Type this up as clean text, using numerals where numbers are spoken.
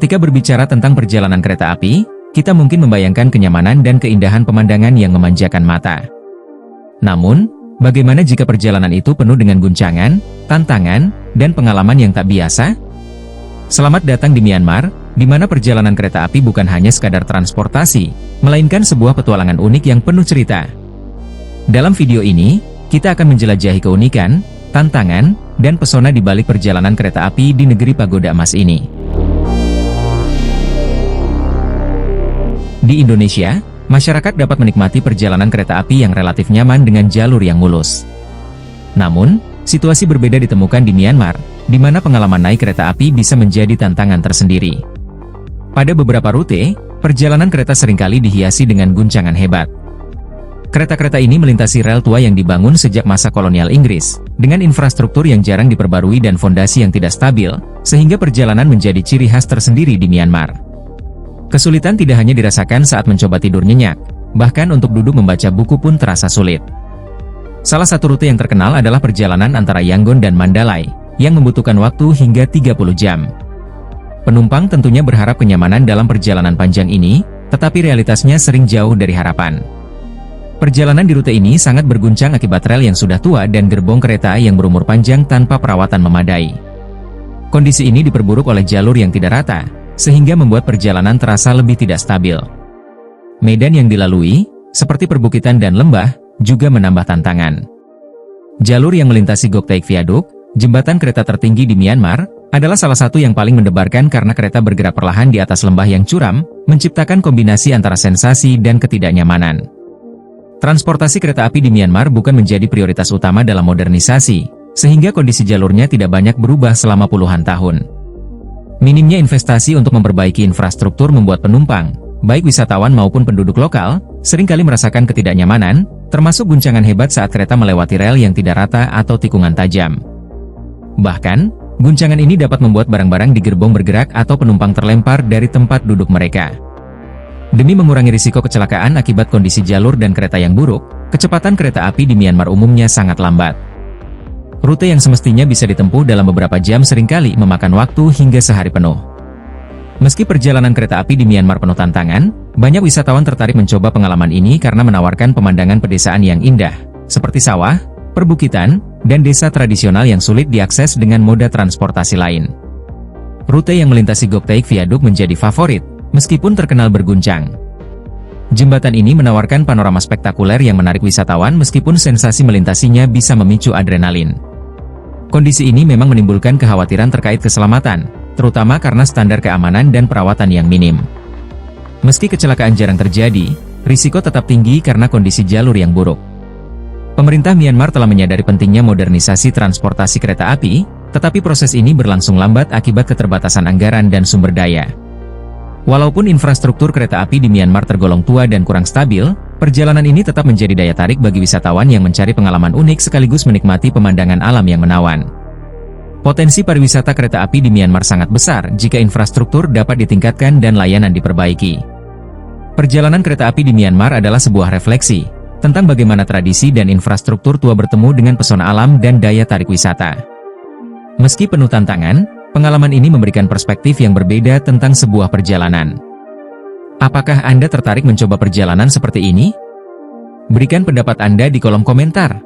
Ketika berbicara tentang perjalanan kereta api, kita mungkin membayangkan kenyamanan dan keindahan pemandangan yang memanjakan mata. Namun, bagaimana jika perjalanan itu penuh dengan guncangan, tantangan, dan pengalaman yang tak biasa? Selamat datang di Myanmar, di mana perjalanan kereta api bukan hanya sekadar transportasi, melainkan sebuah petualangan unik yang penuh cerita. Dalam video ini, kita akan menjelajahi keunikan, tantangan, dan pesona di balik perjalanan kereta api di negeri Pagoda Emas ini. Di Indonesia, masyarakat dapat menikmati perjalanan kereta api yang relatif nyaman dengan jalur yang mulus. Namun, situasi berbeda ditemukan di Myanmar, di mana pengalaman naik kereta api bisa menjadi tantangan tersendiri. Pada beberapa rute, perjalanan kereta seringkali dihiasi dengan guncangan hebat. Kereta-kereta ini melintasi rel tua yang dibangun sejak masa kolonial Inggris, dengan infrastruktur yang jarang diperbarui dan fondasi yang tidak stabil, sehingga perjalanan menjadi ciri khas tersendiri di Myanmar. Kesulitan tidak hanya dirasakan saat mencoba tidur nyenyak, bahkan untuk duduk membaca buku pun terasa sulit. Salah satu rute yang terkenal adalah perjalanan antara Yangon dan Mandalay, yang membutuhkan waktu hingga 30 jam. Penumpang tentunya berharap kenyamanan dalam perjalanan panjang ini, tetapi realitasnya sering jauh dari harapan. Perjalanan di rute ini sangat berguncang akibat rel yang sudah tua dan gerbong kereta yang berumur panjang tanpa perawatan memadai. Kondisi ini diperburuk oleh jalur yang tidak rata, sehingga membuat perjalanan terasa lebih tidak stabil. Medan yang dilalui, seperti perbukitan dan lembah, juga menambah tantangan. Jalur yang melintasi Gok Taik Viaduct, jembatan kereta tertinggi di Myanmar, adalah salah satu yang paling mendebarkan karena kereta bergerak perlahan di atas lembah yang curam, menciptakan kombinasi antara sensasi dan ketidaknyamanan. Transportasi kereta api di Myanmar bukan menjadi prioritas utama dalam modernisasi, sehingga kondisi jalurnya tidak banyak berubah selama puluhan tahun. Minimnya investasi untuk memperbaiki infrastruktur membuat penumpang, baik wisatawan maupun penduduk lokal, seringkali merasakan ketidaknyamanan, termasuk guncangan hebat saat kereta melewati rel yang tidak rata atau tikungan tajam. Bahkan, guncangan ini dapat membuat barang-barang di gerbong bergerak atau penumpang terlempar dari tempat duduk mereka. Demi mengurangi risiko kecelakaan akibat kondisi jalur dan kereta yang buruk, kecepatan kereta api di Myanmar umumnya sangat lambat. Rute yang semestinya bisa ditempuh dalam beberapa jam seringkali memakan waktu hingga sehari penuh. Meski perjalanan kereta api di Myanmar penuh tantangan, banyak wisatawan tertarik mencoba pengalaman ini karena menawarkan pemandangan pedesaan yang indah, seperti sawah, perbukitan, dan desa tradisional yang sulit diakses dengan moda transportasi lain. Rute yang melintasi Gok Taik Viaduct menjadi favorit, meskipun terkenal berguncang. Jembatan ini menawarkan panorama spektakuler yang menarik wisatawan meskipun sensasi melintasinya bisa memicu adrenalin. Kondisi ini memang menimbulkan kekhawatiran terkait keselamatan, terutama karena standar keamanan dan perawatan yang minim. Meski kecelakaan jarang terjadi, risiko tetap tinggi karena kondisi jalur yang buruk. Pemerintah Myanmar telah menyadari pentingnya modernisasi transportasi kereta api, tetapi proses ini berlangsung lambat akibat keterbatasan anggaran dan sumber daya. Walaupun infrastruktur kereta api di Myanmar tergolong tua dan kurang stabil, perjalanan ini tetap menjadi daya tarik bagi wisatawan yang mencari pengalaman unik sekaligus menikmati pemandangan alam yang menawan. Potensi pariwisata kereta api di Myanmar sangat besar jika infrastruktur dapat ditingkatkan dan layanan diperbaiki. Perjalanan kereta api di Myanmar adalah sebuah refleksi tentang bagaimana tradisi dan infrastruktur tua bertemu dengan pesona alam dan daya tarik wisata. Meski penuh tantangan, pengalaman ini memberikan perspektif yang berbeda tentang sebuah perjalanan. Apakah Anda tertarik mencoba perjalanan seperti ini? Berikan pendapat Anda di kolom komentar.